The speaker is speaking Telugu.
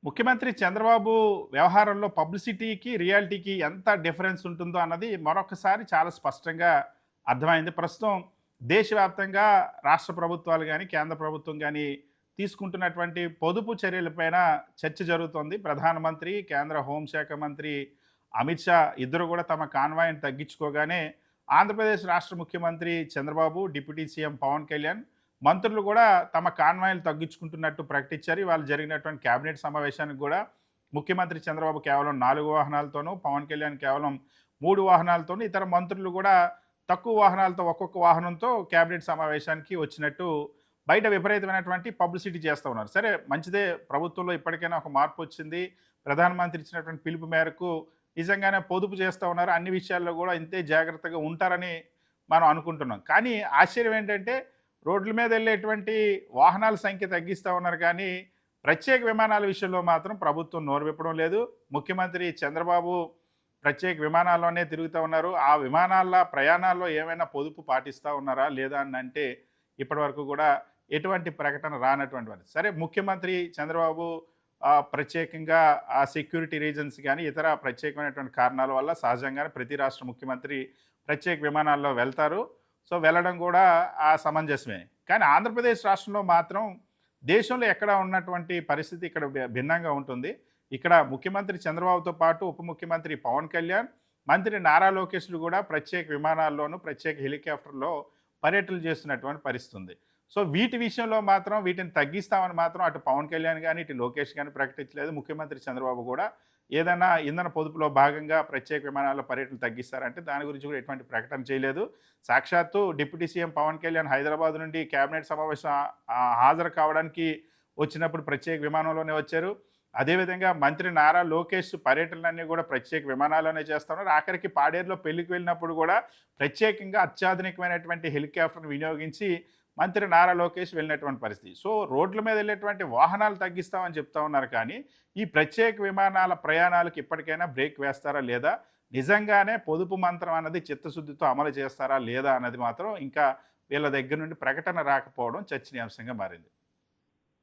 ముఖ్యమంత్రి చంద్రబాబు వ్యవహారంలో పబ్లిసిటీకి, రియాలిటీకి ఎంత డిఫరెన్స్ ఉంటుందో అన్నది మరొకసారి చాలా స్పష్టంగా అర్థమైంది. ప్రస్తుతం దేశవ్యాప్తంగా రాష్ట్ర ప్రభుత్వాలు గానీ, కేంద్ర ప్రభుత్వం గానీ తీసుకుంటున్నటువంటి పొదుపు చర్యలపైన చర్చ జరుగుతోంది. ప్రధానమంత్రి, కేంద్ర హోంశాఖ మంత్రి అమిత్ షా ఇద్దరు కూడా తమ కాన్వాయ్‌ని తగ్గించుకోగానే ఆంధ్రప్రదేశ్ రాష్ట్ర ముఖ్యమంత్రి చంద్రబాబు, డిప్యూటీ సీఎం పవన్ కళ్యాణ్ మంత్రులు కూడా తమ కాన్వాయ్‌లు తగ్గించుకుంటున్నట్టు ప్రకటించారు. ఇవాళ జరిగినటువంటి కేబినెట్ సమావేశానికి కూడా ముఖ్యమంత్రి చంద్రబాబు కేవలం 4 వాహనాలతోనూ, పవన్ కళ్యాణ్ కేవలం 3 వాహనాలతోనూ, ఇతర మంత్రులు కూడా తక్కువ వాహనాలతో ఒక్కొక్క వాహనంతో కేబినెట్ సమావేశానికి వచ్చినట్టు బయట విపరీతమైనటువంటి పబ్లిసిటీ చేస్తూ ఉన్నారు. సరే మంచిదే, ప్రభుత్వంలో ఇప్పటికైనా ఒక మార్పు వచ్చింది. ప్రధానమంత్రి ఇచ్చినటువంటి పిలుపు మేరకు నిజంగానే పొదుపు చేస్తూ ఉన్నారు. అన్ని విషయాల్లో కూడా ఇంతే జాగ్రత్తగా ఉంటారని మనం అనుకుంటున్నాం. కానీ ఆశ్చర్యం ఏంటంటే రోడ్ల మీద వెళ్ళేటువంటి వాహనాల సంఖ్య తగ్గిస్తూ ఉన్నారు కానీ ప్రత్యేక విమానాల విషయంలో మాత్రం ప్రభుత్వం నోరు విప్పడం లేదు. ముఖ్యమంత్రి చంద్రబాబు ప్రత్యేక విమానాల్లోనే తిరుగుతూ ఉన్నారు. ఆ విమానాల ప్రయాణాల్లో ఏమైనా పొదుపు పాటిస్తూ ఉన్నారా లేదా అని అంటే ఇప్పటివరకు కూడా ఎటువంటి ప్రకటన రానటువంటి వారు. సరే ముఖ్యమంత్రి చంద్రబాబు ప్రత్యేకంగా ఆ సెక్యూరిటీ రీజన్స్ కానీ ఇతర ప్రత్యేకమైనటువంటి కారణాల వల్ల సహజంగానే ప్రతి రాష్ట్ర ముఖ్యమంత్రి ప్రత్యేక విమానాల్లో వెళ్తారు. సో వెళ్ళడం కూడా సమంజసమే. కానీ ఆంధ్రప్రదేశ్ రాష్ట్రంలో మాత్రం దేశంలో ఎక్కడ ఉన్నటువంటి పరిస్థితి ఇక్కడ భిన్నంగా ఉంటుంది. ఇక్కడ ముఖ్యమంత్రి చంద్రబాబుతో పాటు ఉప ముఖ్యమంత్రి పవన్ కళ్యాణ్, మంత్రి నారా లోకేష్లు కూడా ప్రత్యేక విమానాల్లోనూ, ప్రత్యేక హెలికాప్టర్‌లో పర్యటనలు చేస్తున్నటువంటి పరిస్థితి ఉంది. సో వీటి విషయంలో మాత్రం వీటిని తగ్గిస్తామని మాత్రం అటు పవన్ కళ్యాణ్ గానీ, ఇటు లోకేష్ గానీ ప్రకటించలేదు. ముఖ్యమంత్రి చంద్రబాబు కూడా ఏదైనా ఇంధన పొదుపులో భాగంగా ప్రత్యేక విమానాల పర్యటనలు తగ్గిస్తారంటే దాని గురించి కూడా ఎటువంటి ప్రకటన చేయలేదు. సాక్షాత్తు డిప్యూటీ సీఎం పవన్ కళ్యాణ్ హైదరాబాద్ నుండి కేబినెట్ సమావేశం హాజరు కావడానికి వచ్చినప్పుడు ప్రత్యేక విమానంలోనే వచ్చారు. అదేవిధంగా మంత్రి నారా లోకేష్ పర్యటనలన్నీ కూడా ప్రత్యేక విమానాల్లోనే చేస్తున్నారు. ఆఖరికి పాడేరులో పెళ్లికి వెళ్ళినప్పుడు కూడా ప్రత్యేకంగా అత్యాధునికమైనటువంటి హెలికాప్టర్‌ను వినియోగించి మంత్రి నారా లోకేష్ వెళ్ళినటువంటి పరిస్థితి. సో రోడ్ల మీద వెళ్ళేటువంటి వాహనాలు తగ్గిస్తామని చెప్తా ఉన్నారు కానీ ఈ ప్రత్యేక విమానాల ప్రయాణాలకు ఇప్పటికైనా బ్రేక్ వేస్తారా లేదా? నిజంగానే పొదుపు మంత్రం అన్నది చిత్తశుద్ధితో అమలు చేస్తారా లేదా అన్నది మాత్రం ఇంకా వీళ్ళ దగ్గర నుండి ప్రకటన రాకపోవడం చర్చనీయాంశంగా మారింది.